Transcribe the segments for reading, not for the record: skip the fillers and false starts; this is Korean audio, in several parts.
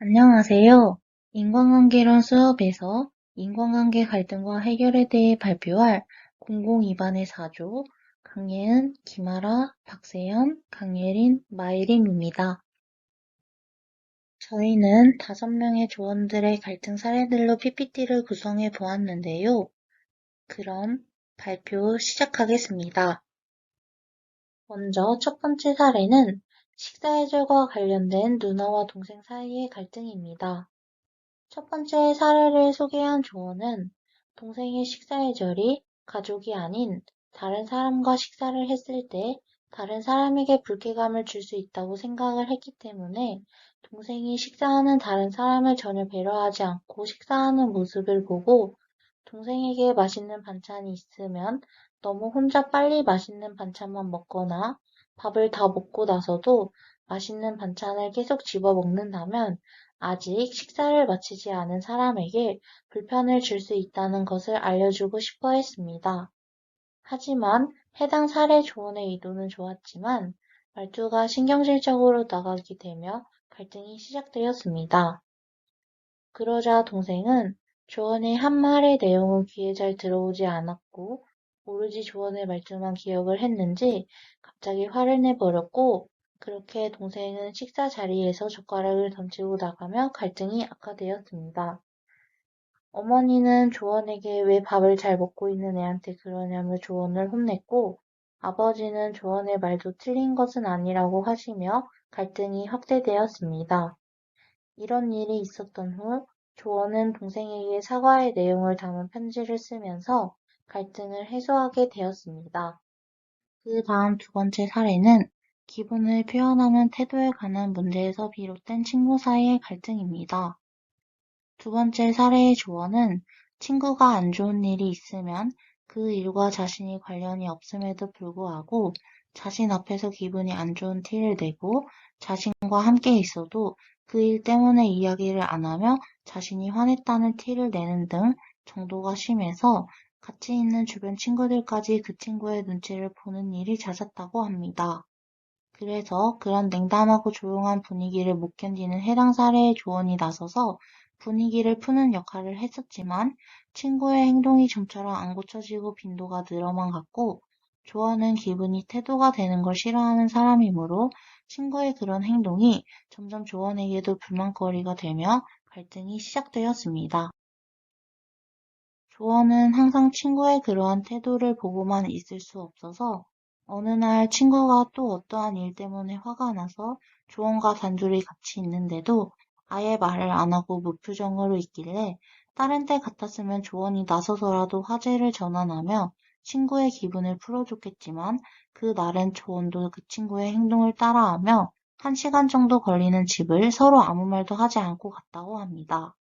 안녕하세요. 인간관계론 수업에서 인간관계 갈등과 해결에 대해 발표할 공공기반의 4조 강예은, 김아라, 박세현, 강예린, 마예림입니다. 저희는 5명의 조원들의 갈등 사례들로 PPT를 구성해 보았는데요. 그럼 발표 시작하겠습니다. 먼저 첫 번째 사례는 식사예절과 관련된 누나와 동생 사이의 갈등입니다. 첫 번째 사례를 소개한 조언은 동생의 식사예절이 가족이 아닌 다른 사람과 식사를 했을 때 다른 사람에게 불쾌감을 줄 수 있다고 생각을 했기 때문에 동생이 식사하는 다른 사람을 전혀 배려하지 않고 식사하는 모습을 보고 동생에게 맛있는 반찬이 있으면 너무 혼자 빨리 맛있는 반찬만 먹거나 밥을 다 먹고 나서도 맛있는 반찬을 계속 집어 먹는다면 아직 식사를 마치지 않은 사람에게 불편을 줄 수 있다는 것을 알려주고 싶어 했습니다. 하지만 해당 사례 조언의 의도는 좋았지만 말투가 신경질적으로 나가게 되며 갈등이 시작되었습니다. 그러자 동생은 조언의 한 말의 내용은 귀에 잘 들어오지 않았고 오로지 조언의 말투만 기억을 했는지 갑자기 화를 내버렸고 그렇게 동생은 식사 자리에서 젓가락을 던지고 나가며 갈등이 악화되었습니다. 어머니는 조언에게 왜 밥을 잘 먹고 있는 애한테 그러냐며 조언을 혼냈고 아버지는 조언의 말도 틀린 것은 아니라고 하시며 갈등이 확대되었습니다. 이런 일이 있었던 후 조언은 동생에게 사과의 내용을 담은 편지를 쓰면서 갈등을 해소하게 되었습니다. 그 다음 두 번째 사례는 기분을 표현하는 태도에 관한 문제에서 비롯된 친구 사이의 갈등입니다. 두 번째 사례의 조언은 친구가 안 좋은 일이 있으면 그 일과 자신이 관련이 없음에도 불구하고 자신 앞에서 기분이 안 좋은 티를 내고 자신과 함께 있어도 그 일 때문에 이야기를 안 하며 자신이 화냈다는 티를 내는 등 정도가 심해서 같이 있는 주변 친구들까지 그 친구의 눈치를 보는 일이 잦았다고 합니다. 그래서 그런 냉담하고 조용한 분위기를 못 견디는 해당 사례의 조언이 나서서 분위기를 푸는 역할을 했었지만 친구의 행동이 좀처럼 안 고쳐지고 빈도가 늘어만 갔고 조언은 기분이 태도가 되는 걸 싫어하는 사람이므로 친구의 그런 행동이 점점 조언에게도 불만거리가 되며 갈등이 시작되었습니다. 조언은 항상 친구의 그러한 태도를 보고만 있을 수 없어서 어느 날 친구가 또 어떠한 일 때문에 화가 나서 조언과 단둘이 같이 있는데도 아예 말을 안 하고 무표정으로 있길래 다른 때 같았으면 조언이 나서서라도 화제를 전환하며 친구의 기분을 풀어줬겠지만 그 날은 조언도 그 친구의 행동을 따라하며 1시간 정도 걸리는 집을 서로 아무 말도 하지 않고 갔다고 합니다.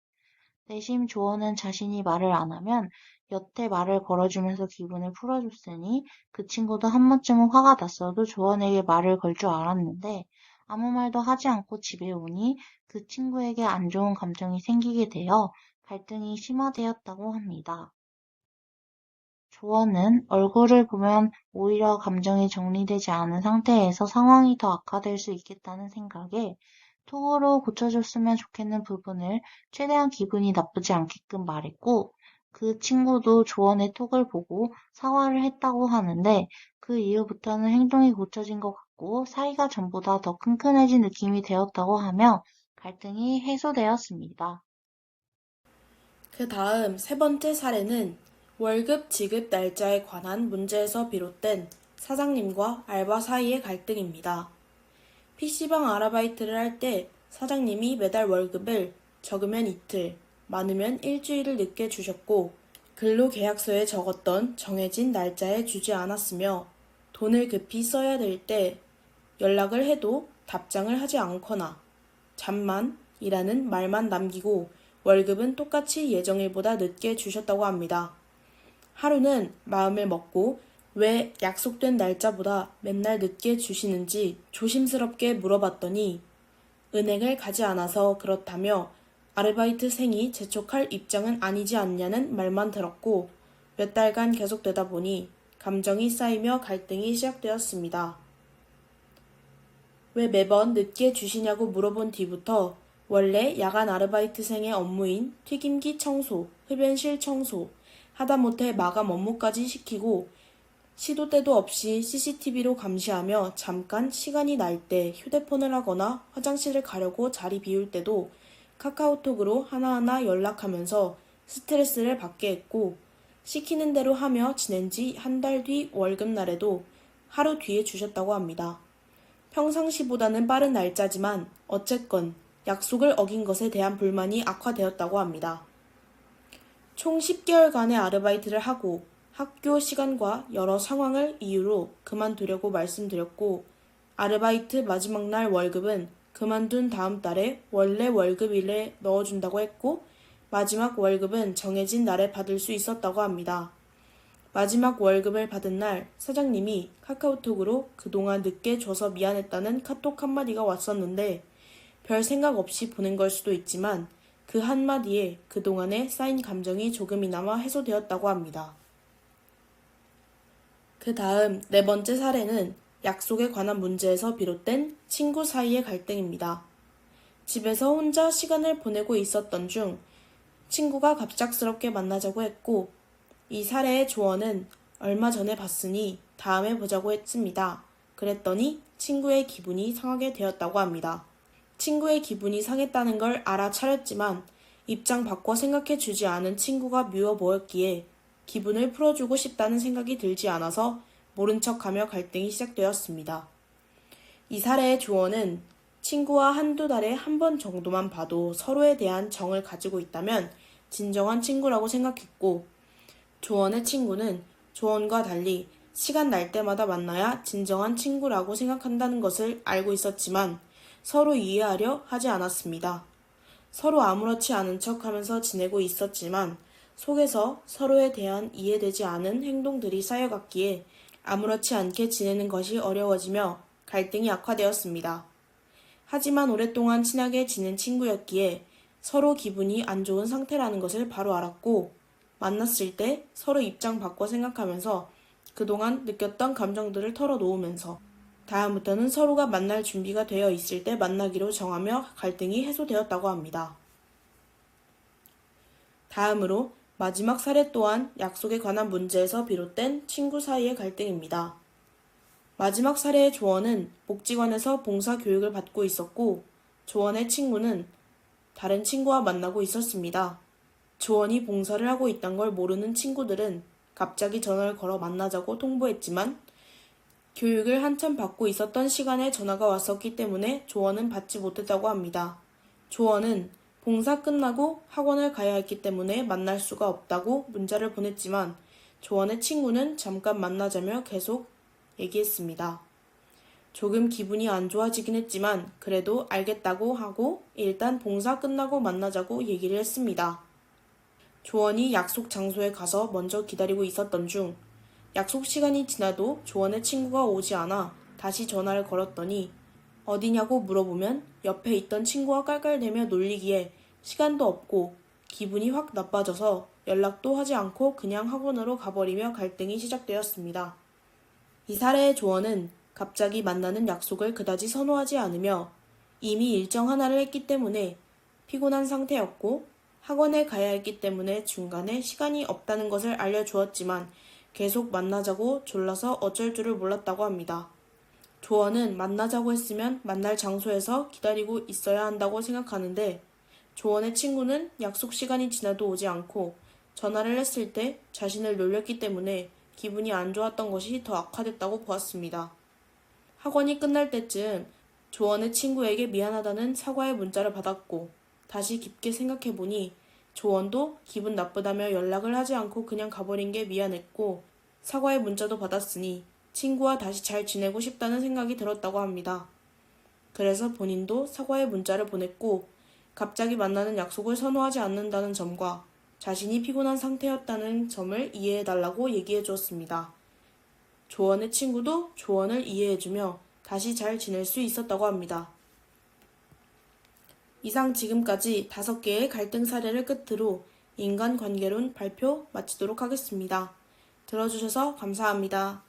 내심 조언은 자신이 말을 안 하면 여태 말을 걸어주면서 기분을 풀어줬으니 그 친구도 한 번쯤은 화가 났어도 조언에게 말을 걸 줄 알았는데 아무 말도 하지 않고 집에 오니 그 친구에게 안 좋은 감정이 생기게 되어 갈등이 심화되었다고 합니다. 조언은 얼굴을 보면 오히려 감정이 정리되지 않은 상태에서 상황이 더 악화될 수 있겠다는 생각에 톡으로 고쳐줬으면 좋겠는 부분을 최대한 기분이 나쁘지 않게끔 말했고 그 친구도 조언의 톡을 보고 사과를 했다고 하는데 그 이후부터는 행동이 고쳐진 것 같고 사이가 전보다 더 끈끈해진 느낌이 되었다고 하며 갈등이 해소되었습니다. 그 다음 세 번째 사례는 월급 지급 날짜에 관한 문제에서 비롯된 사장님과 알바 사이의 갈등입니다. PC방 아르바이트를 할 때 사장님이 매달 월급을 적으면 이틀, 많으면 일주일을 늦게 주셨고 근로계약서에 적었던 정해진 날짜에 주지 않았으며 돈을 급히 써야 될 때 연락을 해도 답장을 하지 않거나 잠만 이라는 말만 남기고 월급은 똑같이 예정일보다 늦게 주셨다고 합니다. 하루는 마음을 먹고 왜 약속된 날짜보다 맨날 늦게 주시는지 조심스럽게 물어봤더니 은행을 가지 않아서 그렇다며 아르바이트생이 재촉할 입장은 아니지 않냐는 말만 들었고 몇 달간 계속되다 보니 감정이 쌓이며 갈등이 시작되었습니다. 왜 매번 늦게 주시냐고 물어본 뒤부터 원래 야간 아르바이트생의 업무인 튀김기 청소, 흡연실 청소, 하다못해 마감 업무까지 시키고 시도 때도 없이 CCTV로 감시하며 잠깐 시간이 날 때 휴대폰을 하거나 화장실을 가려고 자리 비울 때도 카카오톡으로 하나하나 연락하면서 스트레스를 받게 했고, 시키는 대로 하며 지낸 지 한 달 뒤 월급날에도 하루 뒤에 주셨다고 합니다. 평상시보다는 빠른 날짜지만 어쨌건 약속을 어긴 것에 대한 불만이 악화되었다고 합니다. 총 10개월간의 아르바이트를 하고 학교 시간과 여러 상황을 이유로 그만두려고 말씀드렸고, 아르바이트 마지막 날 월급은 그만둔 다음 달에 원래 월급일에 넣어준다고 했고, 마지막 월급은 정해진 날에 받을 수 있었다고 합니다. 마지막 월급을 받은 날 사장님이 카카오톡으로 그동안 늦게 줘서 미안했다는 카톡 한마디가 왔었는데, 별 생각 없이 보낸 걸 수도 있지만 그 한마디에 그동안에 쌓인 감정이 조금이나마 해소되었다고 합니다. 그 다음 네 번째 사례는 약속에 관한 문제에서 비롯된 친구 사이의 갈등입니다. 집에서 혼자 시간을 보내고 있었던 중 친구가 갑작스럽게 만나자고 했고, 이 사례의 조언은 얼마 전에 봤으니 다음에 보자고 했습니다. 그랬더니 친구의 기분이 상하게 되었다고 합니다. 친구의 기분이 상했다는 걸 알아차렸지만 입장 바꿔 생각해 주지 않은 친구가 미워 보였기에 기분을 풀어주고 싶다는 생각이 들지 않아서 모른 척하며 갈등이 시작되었습니다. 이 사례의 조언은 친구와 한두 달에 한 번 정도만 봐도 서로에 대한 정을 가지고 있다면 진정한 친구라고 생각했고, 조언의 친구는 조언과 달리 시간 날 때마다 만나야 진정한 친구라고 생각한다는 것을 알고 있었지만 서로 이해하려 하지 않았습니다. 서로 아무렇지 않은 척하면서 지내고 있었지만 속에서 서로에 대한 이해되지 않은 행동들이 쌓여갔기에 아무렇지 않게 지내는 것이 어려워지며 갈등이 악화되었습니다. 하지만 오랫동안 친하게 지낸 친구였기에 서로 기분이 안 좋은 상태라는 것을 바로 알았고, 만났을 때 서로 입장 바꿔 생각하면서 그동안 느꼈던 감정들을 털어놓으면서 다음부터는 서로가 만날 준비가 되어 있을 때 만나기로 정하며 갈등이 해소되었다고 합니다. 다음으로 마지막 사례 또한 약속에 관한 문제에서 비롯된 친구 사이의 갈등입니다. 마지막 사례의 조언은 복지관에서 봉사 교육을 받고 있었고, 조언의 친구는 다른 친구와 만나고 있었습니다. 조언이 봉사를 하고 있단 걸 모르는 친구들은 갑자기 전화를 걸어 만나자고 통보했지만 교육을 한참 받고 있었던 시간에 전화가 왔었기 때문에 조언은 받지 못했다고 합니다. 조언은 봉사 끝나고 학원을 가야 했기 때문에 만날 수가 없다고 문자를 보냈지만 조언의 친구는 잠깐 만나자며 계속 얘기했습니다. 조금 기분이 안 좋아지긴 했지만 그래도 알겠다고 하고 일단 봉사 끝나고 만나자고 얘기를 했습니다. 조언이 약속 장소에 가서 먼저 기다리고 있었던 중 약속 시간이 지나도 조언의 친구가 오지 않아 다시 전화를 걸었더니 어디냐고 물어보면 옆에 있던 친구가 깔깔대며 놀리기에 시간도 없고 기분이 확 나빠져서 연락도 하지 않고 그냥 학원으로 가버리며 갈등이 시작되었습니다. 이 사례의 조언은 갑자기 만나는 약속을 그다지 선호하지 않으며 이미 일정 하나를 했기 때문에 피곤한 상태였고 학원에 가야 했기 때문에 중간에 시간이 없다는 것을 알려주었지만 계속 만나자고 졸라서 어쩔 줄을 몰랐다고 합니다. 조언은 만나자고 했으면 만날 장소에서 기다리고 있어야 한다고 생각하는데 조언의 친구는 약속 시간이 지나도 오지 않고 전화를 했을 때 자신을 놀렸기 때문에 기분이 안 좋았던 것이 더 악화됐다고 보았습니다. 학원이 끝날 때쯤 조언의 친구에게 미안하다는 사과의 문자를 받았고 다시 깊게 생각해보니 조언도 기분 나쁘다며 연락을 하지 않고 그냥 가버린 게 미안했고 사과의 문자도 받았으니 친구와 다시 잘 지내고 싶다는 생각이 들었다고 합니다. 그래서 본인도 사과의 문자를 보냈고 갑자기 만나는 약속을 선호하지 않는다는 점과 자신이 피곤한 상태였다는 점을 이해해달라고 얘기해 주었습니다. 조언의 친구도 조언을 이해해주며 다시 잘 지낼 수 있었다고 합니다. 이상 지금까지 5개의 갈등 사례를 끝으로 인간관계론 발표 마치도록 하겠습니다. 들어주셔서 감사합니다.